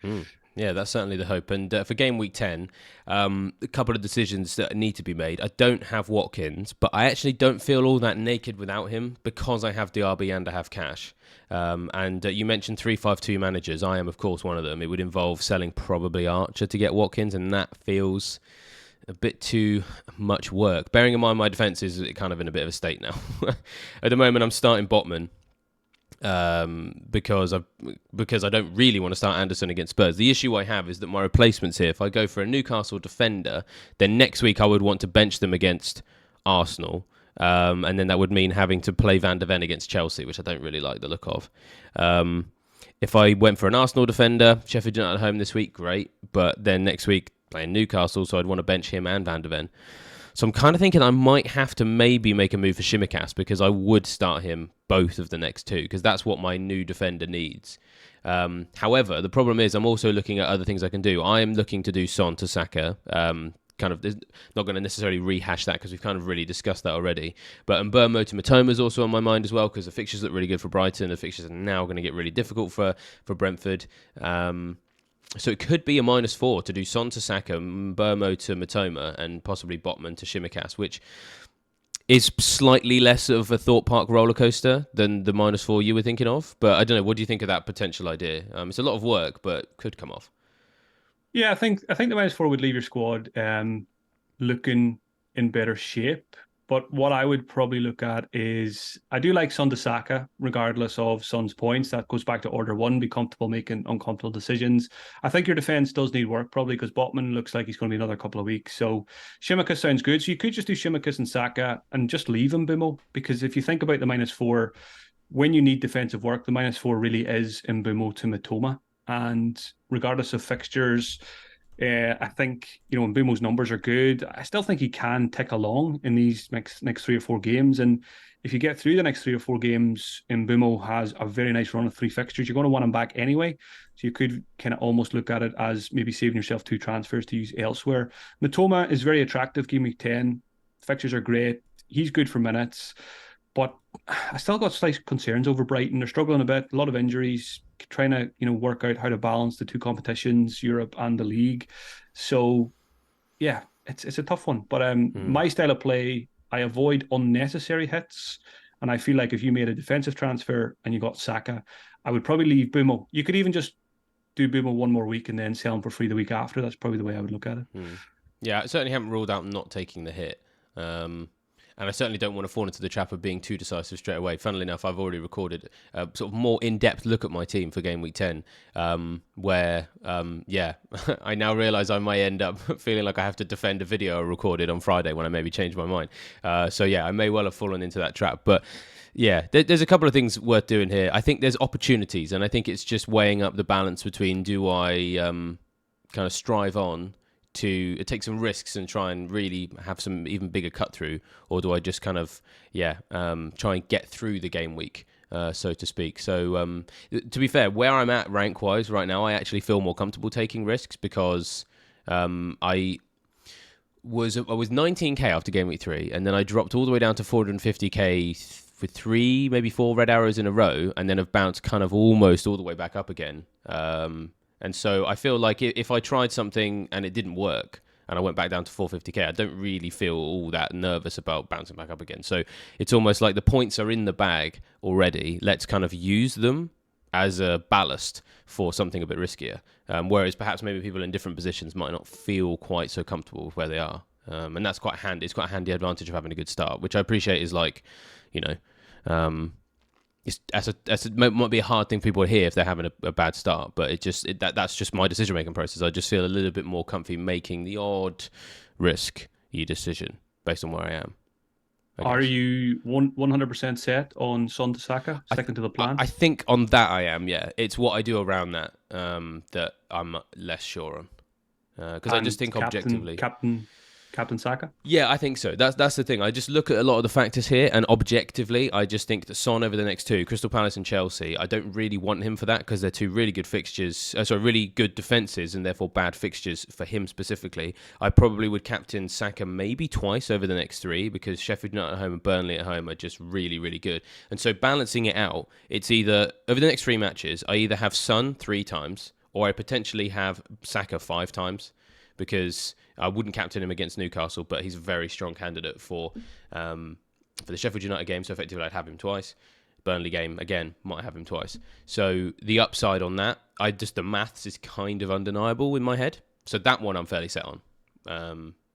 Yeah, that's certainly the hope. And for game week 10, a couple of decisions that need to be made. I don't have Watkins, but I actually don't feel all that naked without him because I have DRB and I have cash. And you mentioned 3-5-2 managers. I am, of course, one of them. It would involve selling probably Archer to get Watkins, and that feels a bit too much work. Bearing in mind my defence is kind of in a bit of a state now. At the moment, I'm starting Botman. Because I don't really want to start Anderson against Spurs. The issue I have is that my replacements here, if I go for a Newcastle defender, then next week I would want to bench them against Arsenal, and then that would mean having to play Van de Ven against Chelsea, which I don't really like the look of. If I went for an Arsenal defender, Sheffield United at home this week, great, but then next week playing Newcastle, so I'd want to bench him and Van de Ven. So I'm kind of thinking I might have to maybe make a move for Shimikas because I would start him both of the next 2 because that's what my new defender needs. However, the problem is I'm also looking at other things I can do. I am looking to do Son to Saka. Not going to necessarily rehash that because we've kind of really discussed that already. But Mbermo to Matoma is also on my mind as well because the fixtures look really good for Brighton. The fixtures are now going to get really difficult for Brentford. So it could be a -4 to do Son to Saka, Mbermo to Matoma, and possibly Botman to Shimikas, which is slightly less of a Thorpe Park roller coaster than the -4 you were thinking of. But I don't know. What do you think of that potential idea? It's a lot of work, but could come off. Yeah, I think the -4 would leave your squad looking in better shape. But what I would probably look at is I do like Son to Saka, regardless of Son's points. That goes back to order one, be comfortable making uncomfortable decisions. I think your defense does need work, probably because Botman looks like he's going to be another couple of weeks. So Shimikas sounds good. So you could just do Shimikas and Saka and just leave him, Bumo, because if you think about the -4, when you need defensive work, the -4 really is Mbumo to Matoma. And regardless of fixtures, I think, Mbumo's numbers are good. I still think he can tick along in these next 3 or 4 games. And if you get through the next 3 or 4 games, Mbumo has a very nice run of 3 fixtures. You're going to want him back anyway. So you could kind of almost look at it as maybe saving yourself 2 transfers to use elsewhere. Matoma is very attractive, Gameweek 10. Fixtures are great. He's good for minutes. But I still got slight concerns over Brighton. They're struggling a bit, a lot of injuries, trying to work out how to balance the 2 competitions, Europe and the league. So yeah, it's a tough one. But my style of play, I avoid unnecessary hits, and I feel like if you made a defensive transfer and you got Saka, I would probably leave Bumo. You could even just do Bumo one more week and then sell him for free the week after. That's probably the way I would look at it. Yeah, I certainly haven't ruled out not taking the hit. And I certainly don't want to fall into the trap of being too decisive straight away. Funnily enough, I've already recorded a sort of more in-depth look at my team for Game Week 10, where, I now realise I may end up feeling like I have to defend a video I recorded on Friday when I maybe changed my mind. I may well have fallen into that trap. But yeah, there's a couple of things worth doing here. I think there's opportunities, and I think it's just weighing up the balance between do I kind of strive on to take some risks and try and really have some even bigger cut through, or do I just kind of try and get through the game week, so to speak? So to be fair, where I'm at rank wise right now, I actually feel more comfortable taking risks because I was 19k after game week 3, and then I dropped all the way down to 450k with 3, maybe 4 red arrows in a row, and then have bounced kind of almost all the way back up again. And so I feel like if I tried something and it didn't work and I went back down to 450k, I don't really feel all that nervous about bouncing back up again. So it's almost like the points are in the bag already. Let's kind of use them as a ballast for something a bit riskier. Whereas perhaps maybe people in different positions might not feel quite so comfortable with where they are. And that's quite handy. It's quite a handy advantage of having a good start, which I appreciate is like, it might be a hard thing for people to hear if they're having a bad start, but that's just my decision making process. I just feel a little bit more comfy making the odd risky decision based on where I am. Are you 100% set on Son to Saka, sticking to the plan? I think on that I am. Yeah, it's what I do around that that I'm less sure on because I just think objectively. Captain Saka? Yeah, I think so. That's the thing. I just look at a lot of the factors here, and objectively, I just think that Son over the next 2, Crystal Palace and Chelsea, I don't really want him for that because they're 2 really good fixtures, really good defences, and therefore bad fixtures for him specifically. I probably would captain Saka maybe twice over the next 3 because Sheffield United at home and Burnley at home are just really, really good. And so balancing it out, it's either, over the next 3 matches, I either have Son 3 times or I potentially have Saka 5 times. Because I wouldn't captain him against Newcastle, but he's a very strong candidate for the Sheffield United game, so effectively I'd have him twice. Burnley game, again, might have him twice. So the upside on that, the maths is kind of undeniable in my head. So that one I'm fairly set on.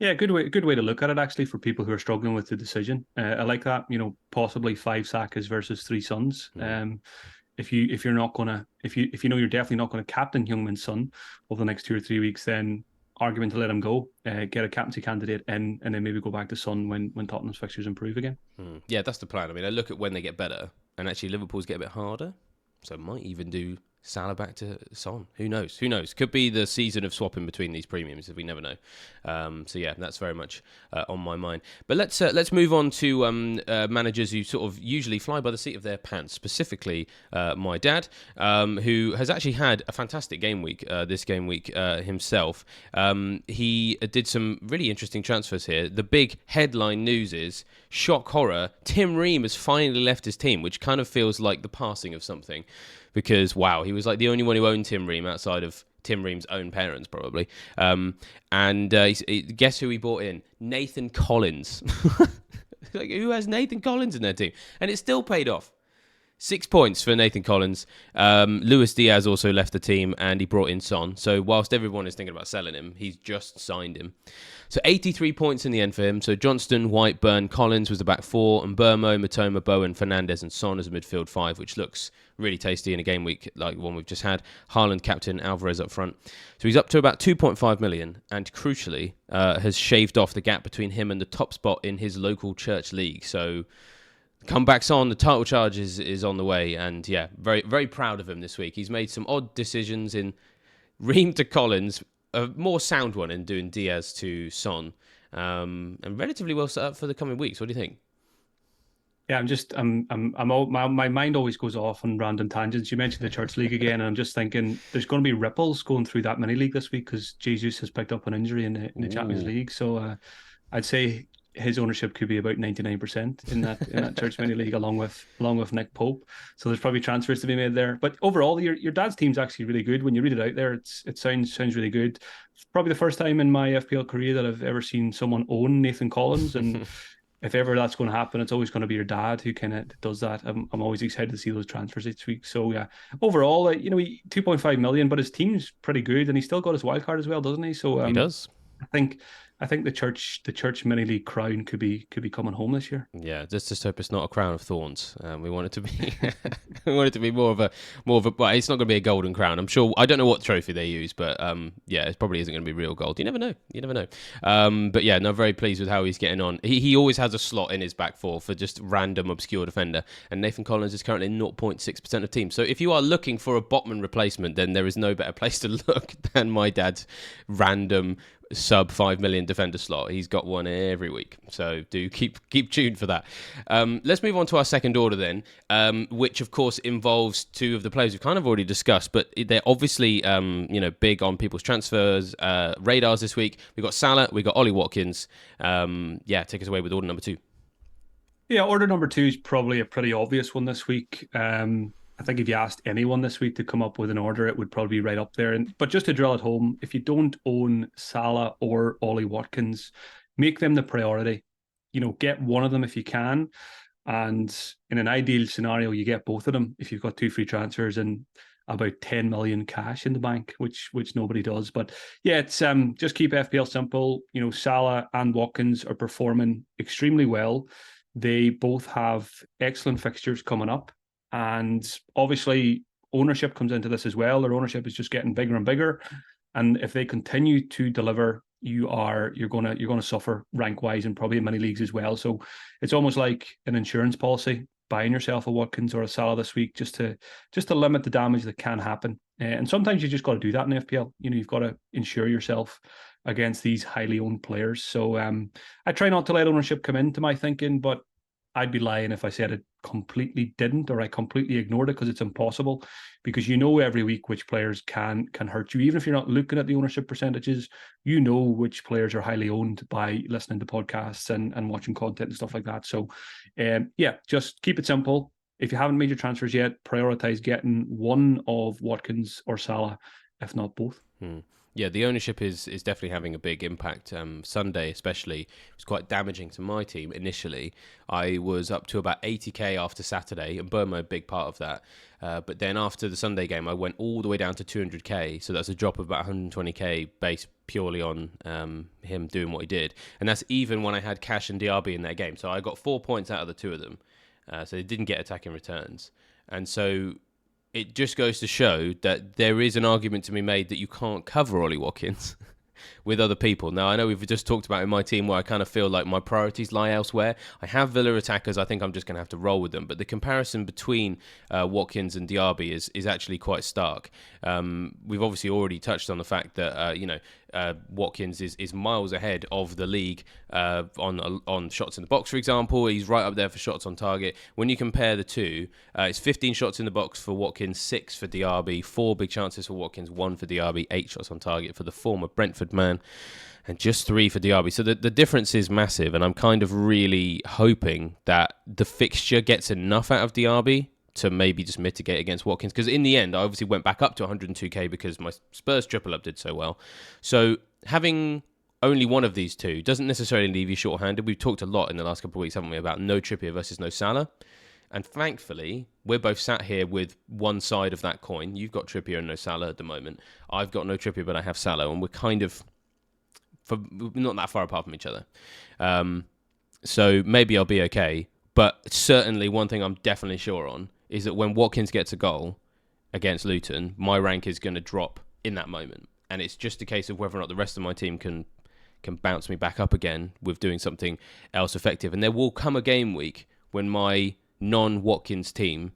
Yeah, good way to look at it, actually, for people who are struggling with the decision. I like that, possibly 5 Sakas versus 3 Sons. If you know you're definitely not going to captain Heung-min Son over the next 2 or 3 weeks, then argument to let him go, get a captaincy candidate in, and then maybe go back to Son when Tottenham's fixtures improve again. Yeah, that's the plan. I mean, I look at when they get better, and actually Liverpool's get a bit harder, so I might even do Salah back to Son. Who knows? Could be the season of swapping between these premiums, if we never know. So yeah, that's very much on my mind. But let's move on to managers who sort of usually fly by the seat of their pants. Specifically, my dad, who has actually had a fantastic game week. This game week himself, he did some really interesting transfers here. The big headline news is shock horror. Tim Ream has finally left his team, which kind of feels like the passing of something. Because, wow, he was like the only one who owned Tim Ream outside of Tim Ream's own parents, probably. Guess who he brought in? Nathan Collins. Like, who has Nathan Collins in their team? And it still paid off. 6 points for Nathan Collins. Luis Diaz also left the team and he brought in Son. So whilst everyone is thinking about selling him, he's just signed him. So 83 points in the end for him. So Johnston, White, Burn, Collins was the back four, and Burmo, Matoma, Bowen, Fernandez and Son as a midfield five, which looks really tasty in a game week like the one we've just had. Haaland captain, Alvarez up front. So he's up to about 2.5 million and crucially has shaved off the gap between him and the top spot in his local church league. So comebacks on, the title charge is on the way, and yeah, very, very proud of him this week. He's made some odd decisions in Ream to Collins, a more sound one in doing Diaz to Son, and relatively well set up for the coming weeks. What do you think? Yeah, my mind always goes off on random tangents. You mentioned the Church League again, and I'm just thinking there's going to be ripples going through that mini league this week because Jesus has picked up an injury in the Champions League. So I'd say his ownership could be about 99% in that Church mini league, along with Nick Pope. So there's probably transfers to be made there. But overall, your dad's team's actually really good. When you read it out there, it sounds really good. It's probably the first time in my FPL career that I've ever seen someone own Nathan Collins and. If ever that's going to happen, it's always going to be your dad who kind of does that. I'm always excited to see those transfers each week. So yeah, overall, 2.5 million, but his team's pretty good, and he's still got his wild card as well, doesn't he? So He does. I think the church mini league crown could be coming home this year. Yeah, just hope it's not a crown of thorns. We want it to be, we want it to be more of a. Well, it's not going to be a golden crown. I'm sure. I don't know what trophy they use, but yeah, it probably isn't going to be real gold. You never know. But yeah, no, very pleased with how he's getting on. He always has a slot in his back four for just random obscure defender, and Nathan Collins is currently 0.6% of teams. So if you are looking for a Botman replacement, then there is no better place to look than my dad's random sub 5 million defender slot. He's got one every week, so do keep tuned for that. Let's move on to our second order then, which of course involves two of the players we've kind of already discussed, but they're obviously big on people's transfers radars this week. We've got Salah, we've got Ollie Watkins. Take us away with order number two. Yeah, order number two is probably a pretty obvious one this week. I think if you asked anyone this week to come up with an order, it would probably be right up there. But just to drill it home, if you don't own Salah or Ollie Watkins, make them the priority. Get one of them if you can. And in an ideal scenario, you get both of them if you've got two free transfers and about 10 million cash in the bank, which nobody does. But yeah, it's just keep FPL simple. Salah and Watkins are performing extremely well. They both have excellent fixtures coming up. And obviously ownership comes into this as well. Their ownership is just getting bigger and bigger. And if they continue to deliver, you're gonna suffer rank wise and probably in many leagues as well. So it's almost like an insurance policy, buying yourself a Watkins or a Salah this week just to limit the damage that can happen. And sometimes you just got to do that in FPL. You've got to insure yourself against these highly owned players. So I try not to let ownership come into my thinking, but I'd be lying if I said it completely didn't, or I completely ignored it, because it's impossible. Because every week which players can hurt you, even if you're not looking at the ownership percentages. Which players are highly owned by listening to podcasts and watching content and stuff like that. So, just keep it simple. If you haven't made your transfers yet, prioritize getting one of Watkins or Salah, if not both. Yeah, the ownership is definitely having a big impact. Sunday especially was quite damaging to my team initially. I was up to about 80k after Saturday, and Burma a big part of that. But then after the Sunday game, I went all the way down to 200k. So that's a drop of about 120k based purely on him doing what he did. And that's even when I had Cash and DRB in that game. So I got 4 points out of the two of them. So they didn't get attacking returns. And so it just goes to show that there is an argument to be made that you can't cover Ollie Watkins with other people. Now, I know we've just talked about in my team where I kind of feel like my priorities lie elsewhere. I have Villa attackers. I think I'm just going to have to roll with them. But the comparison between Watkins and Diaby is actually quite stark. We've obviously already touched on the fact that, Watkins is miles ahead of the league on shots in the box, for example. He's right up there for shots on target. When you compare the two, it's 15 shots in the box for Watkins, 6 for Diaby, 4 big chances for Watkins, 1 for Diaby, 8 shots on target for the former Brentford man, and just 3 for Diaby. So the difference is massive, and I'm kind of really hoping that the fixture gets enough out of Diaby to maybe just mitigate against Watkins. Because in the end, I obviously went back up to 102k because my Spurs triple up did so well. So having only one of these two doesn't necessarily leave you short-handed. We've talked a lot in the last couple of weeks, haven't we, about no Trippier versus no Salah. And thankfully, we're both sat here with one side of that coin. You've got Trippier and no Salah at the moment. I've got no Trippier, but I have Salah, and we're kind of not that far apart from each other. So maybe I'll be okay. But certainly one thing I'm definitely sure on is that when Watkins gets a goal against Luton, my rank is going to drop in that moment. And it's just a case of whether or not the rest of my team can bounce me back up again with doing something else effective. And there will come a game week when my non-Watkins team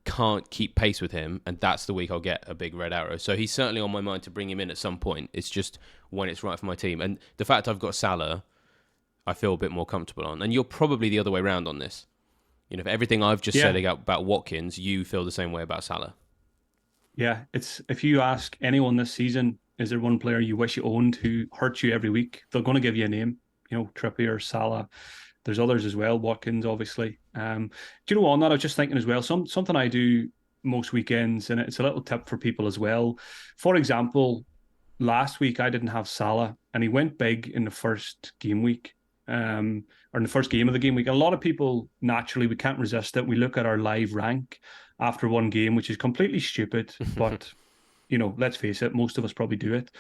can't keep pace with him, and that's the week I'll get a big red arrow. So he's certainly on my mind to bring him in at some point. It's just when it's right for my team. And the fact I've got Salah, I feel a bit more comfortable on. And you're probably the other way around on this. You know, for everything I've just said about Watkins, you feel the same way about Salah. Yeah, it's if you ask anyone this season, is there one player you wish you owned who hurts you every week? They're going to give you a name. You know, Trippier, Salah. There's others as well. Watkins, obviously. Do you know what? On that, I was just thinking as well. Something I do most weekends, and it's a little tip for people as well. For example, last week I didn't have Salah, and he went big in the first game week, or in the first game of the game week. A lot of people naturally we can't resist it. We look at our live rank after one game, which is completely stupid, but you know, let's face it, most of us probably do it.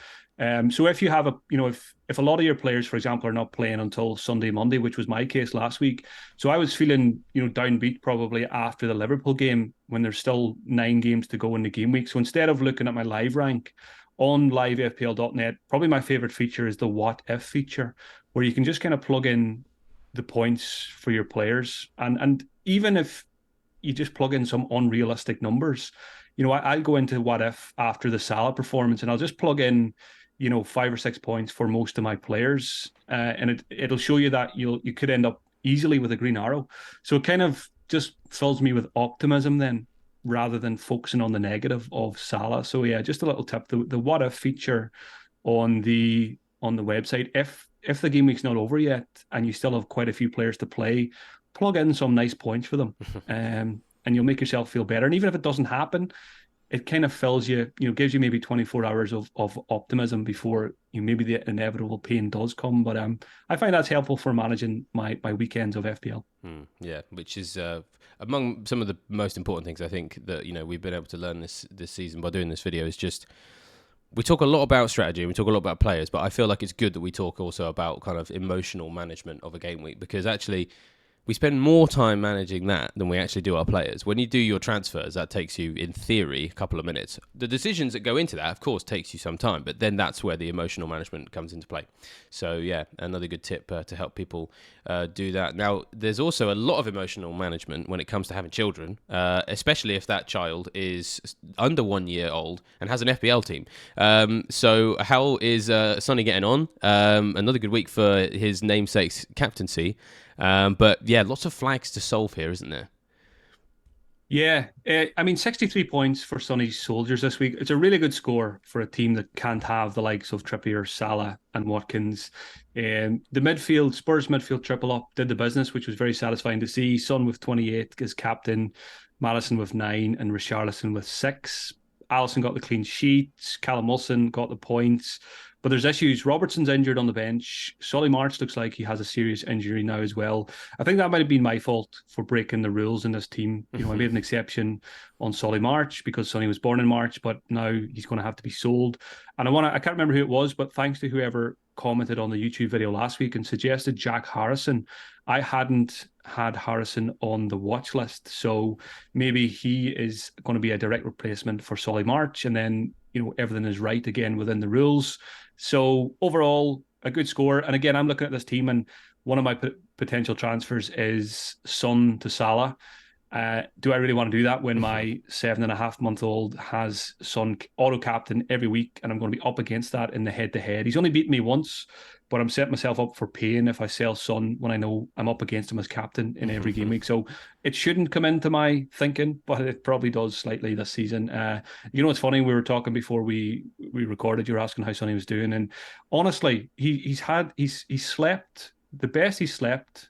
So if you have if a lot of your players, for example, are not playing until Sunday, Monday, which was my case last week, so I was feeling, downbeat probably after the Liverpool game when there's still 9 games to go in the game week. So instead of looking at my live rank on livefpl.net, probably my favorite feature is the what if feature, where you can just kind of plug in the points for your players, and even if you just plug in some unrealistic numbers. I'll go into what if after the Salah performance, and I'll just plug in, 5 or 6 points for most of my players, and it'll show you that you could end up easily with a green arrow. So it kind of just fills me with optimism then, rather than focusing on the negative of Salah. So yeah, just a little tip: the what if feature on the website. If the game week's not over yet and you still have quite a few players to play, plug in some nice points for them, and you'll make yourself feel better. And even if it doesn't happen, it kind of fills you, gives you maybe 24 hours of optimism before maybe the inevitable pain does come. But I find that's helpful for managing my weekends of FPL. Yeah, which is among some of the most important things I think that we've been able to learn this season by doing this video is just. We talk a lot about strategy, we talk a lot about players, but I feel like it's good that we talk also about kind of emotional management of a game week, because actually we spend more time managing that than we actually do our players. When you do your transfers, that takes you, in theory, a couple of minutes. The decisions that go into that, of course, takes you some time, but then that's where the emotional management comes into play. So, yeah, another good tip to help people do that. Now, there's also a lot of emotional management when it comes to having children, especially if that child is under 1 year old and has an FBL team. So how is Sonny getting on? Another good week for his namesake's captaincy. But yeah, lots of flags to solve here, isn't there? Yeah, 63 points for Sonny's Soldiers this week. It's a really good score for a team that can't have the likes of Trippier, Salah, and Watkins. The Spurs midfield triple up did the business, which was very satisfying to see. Son with 28 as captain, Madison with 9, and Richarlison with 6. Allison got the clean sheets. Callum Wilson got the points. But there's issues. Robertson's injured on the bench. Solly March looks like he has a serious injury now as well. I think that might have been my fault for breaking the rules in this team. I made an exception on Solly March because Sonny was born in March, but now he's going to have to be sold. And I can't remember who it was, but thanks to whoever commented on the YouTube video last week and suggested Jack Harrison. I hadn't had Harrison on the watch list, so maybe he is going to be a direct replacement for Solly March, and then everything is right again within the rules. So overall, a good score. And again, I'm looking at this team, and one of my potential transfers is Son to Salah. Do I really want to do that when my 7.5-month-old has Son auto captain every week, and I'm going to be up against that in the head-to-head? He's only beaten me once, but I'm setting myself up for pain if I sell Son when I know I'm up against him as captain in every game week. So it shouldn't come into my thinking, but it probably does slightly this season. It's funny, we were talking before we recorded, you were asking how Sonny was doing, and honestly, he's slept the best he's slept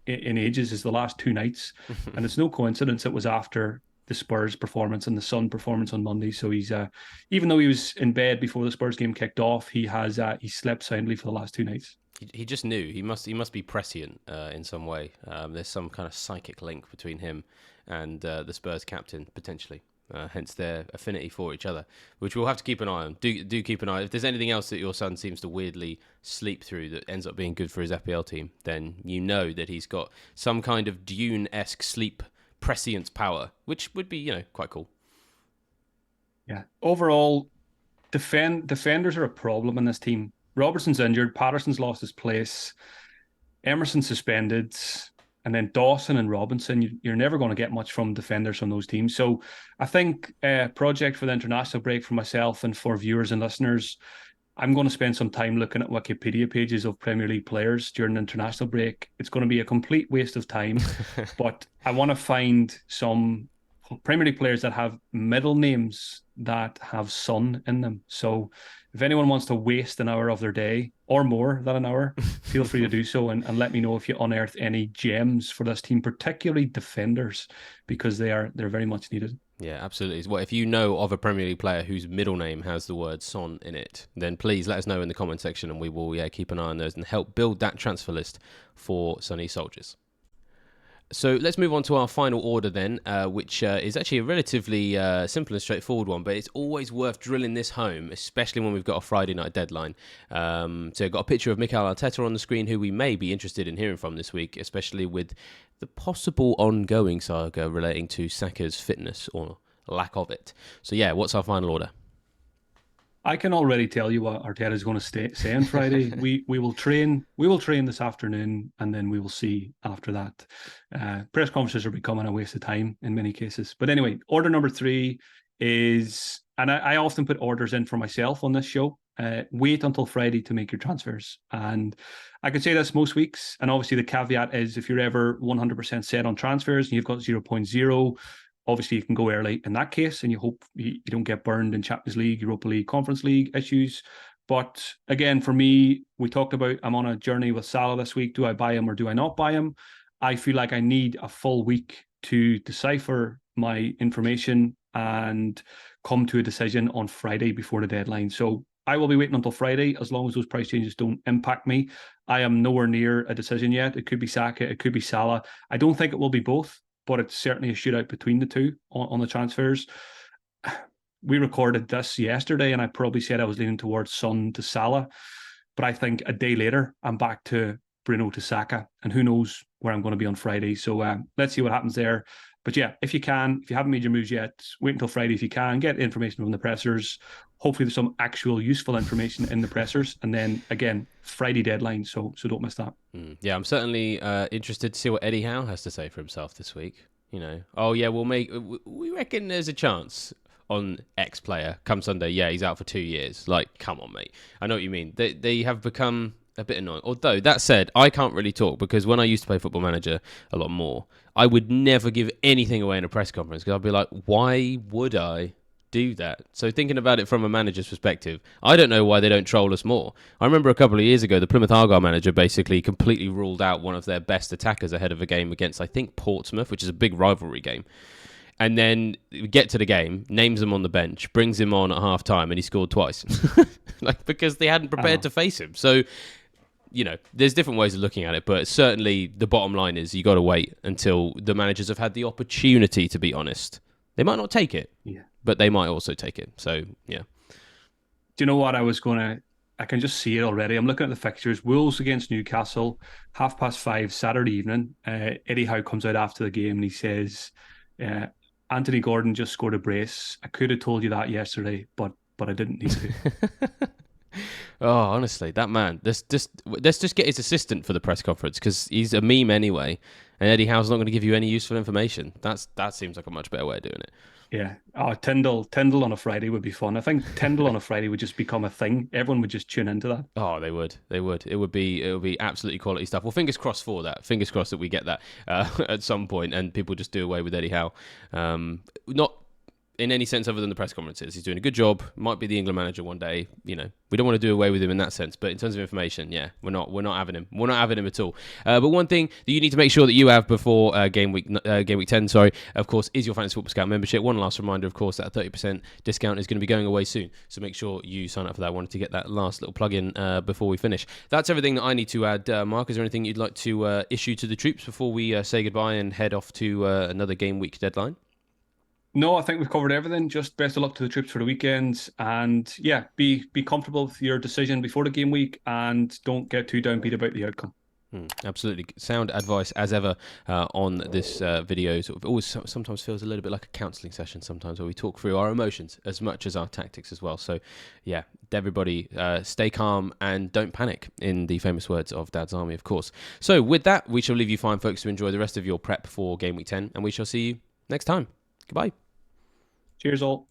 in ages is the last 2 nights, and it's no coincidence it was after the Spurs performance and the Sun performance on Monday. So he's even though he was in bed before the Spurs game kicked off, he slept soundly for the last 2 nights. He just knew. He must be prescient in some way. There's some kind of psychic link between him and the Spurs captain potentially. Hence their affinity for each other, which we'll have to keep an eye on. Do keep an eye. If there's anything else that your son seems to weirdly sleep through that ends up being good for his FPL team, then you know that he's got some kind of Dune-esque sleep prescience power, which would be quite cool. Yeah. Overall, defenders are a problem in this team. Robertson's injured. Patterson's lost his place. Emerson suspended. And then Dawson and Robinson, you're never going to get much from defenders from those teams. So I think project for the international break for myself and for viewers and listeners, I'm going to spend some time looking at Wikipedia pages of Premier League players during the international break. It's going to be a complete waste of time, but I want to find some Premier League players that have middle names that have Son in them. So if anyone wants to waste an hour of their day or more than an hour, feel free to do so and let me know if you unearth any gems for this team, particularly defenders, because they're very much needed. Yeah, absolutely. Well, if you know of a Premier League player whose middle name has the word Son in it, then please let us know in the comment section and we will keep an eye on those and help build that transfer list for Sonny Soldiers. So let's move on to our final order then, which is actually a relatively simple and straightforward one, but it's always worth drilling this home, especially when we've got a Friday night deadline. So I've got a picture of Mikel Arteta on the screen, who we may be interested in hearing from this week, especially with the possible ongoing saga relating to Saka's fitness or lack of it. So yeah, what's our final order? I can already tell you what Arteta is going to say on Friday. we will train. We will train this afternoon, and then we will see after that. Press conferences are becoming a waste of time in many cases. But anyway, order number 3 is, and I often put orders in for myself on this show. Wait until Friday to make your transfers, and I could say this most weeks. And obviously, the caveat is if you're ever 100% set on transfers and you've got 0.0. Obviously, you can go early in that case, and you hope you don't get burned in Champions League, Europa League, Conference League issues. But again, for me, we talked about I'm on a journey with Salah this week. Do I buy him or do I not buy him? I feel like I need a full week to decipher my information and come to a decision on Friday before the deadline. So I will be waiting until Friday as long as those price changes don't impact me. I am nowhere near a decision yet. It could be Saka, it could be Salah. I don't think it will be both, but it's certainly a shootout between the two on the transfers. We recorded this yesterday, and I probably said I was leaning towards Son to Salah, but I think a day later, I'm back to Bruno to Saka, and who knows where I'm going to be on Friday. So let's see what happens there. But yeah, if you haven't made your moves yet, wait until Friday if you can. Get information from the pressers. Hopefully there's some actual useful information in the pressers. And then, again, Friday deadline, so don't miss that. Yeah, I'm certainly interested to see what Eddie Howe has to say for himself this week. We reckon there's a chance on X player come Sunday. Yeah, he's out for 2 years. Like, come on, mate. I know what you mean. They have become a bit annoying. Although, that said, I can't really talk because when I used to play Football Manager a lot more, I would never give anything away in a press conference because I'd be like, why would I do that? So thinking about it from a manager's perspective, I don't know why they don't troll us more. I remember a couple of years ago, the Plymouth Argyle manager basically completely ruled out one of their best attackers ahead of a game against, I think, Portsmouth, which is a big rivalry game. And then we get to the game, names him on the bench, brings him on at half time, and he scored twice. Because they hadn't prepared to face him. So, there's different ways of looking at it, but certainly the bottom line is you got to wait until the managers have had the opportunity to be honest. They might not take it, but they might also take it. So, yeah. Do you know what I can just see it already. I'm looking at the fixtures. Wolves against Newcastle, 5:30 Saturday evening. Eddie Howe comes out after the game and he says, Anthony Gordon just scored a brace. I could have told you that yesterday, but I didn't need to. Oh, honestly, that man. Let's just get his assistant for the press conference because he's a meme anyway, and Eddie Howe's not going to give you any useful information. That seems like a much better way of doing it. Yeah. Oh, Tyndall on a Friday would be fun. I think Tyndall on a Friday would just become a thing. Everyone would just tune into that. Oh, they would. It would be absolutely quality stuff. Well, fingers crossed for that. Fingers crossed that we get that at some point and people just do away with Eddie Howe. Not in any sense other than the press conferences. He's doing a good job. Might be the England manager one day. We don't want to do away with him in that sense. But in terms of information, yeah, we're not having him. We're not having him at all. But one thing that you need to make sure that you have before game week 10, of course, is your Fantasy Football Scout membership. One last reminder, of course, that a 30% discount is going to be going away soon. So make sure you sign up for that. I wanted to get that last little plug in before we finish. That's everything that I need to add. Mark, is there anything you'd like to issue to the troops before we say goodbye and head off to another game week deadline? No, I think we've covered everything. Just best of luck to the troops for the weekend, and yeah, be comfortable with your decision before the game week, and don't get too downbeat about the outcome. Absolutely. Sound advice as ever on this video. Sort of always sometimes feels a little bit like a counselling session sometimes, where we talk through our emotions as much as our tactics as well. So yeah, everybody stay calm and don't panic, in the famous words of Dad's Army, of course. So with that, we shall leave you fine, folks, to enjoy the rest of your prep for Game Week 10, and we shall see you next time. Goodbye. Cheers all.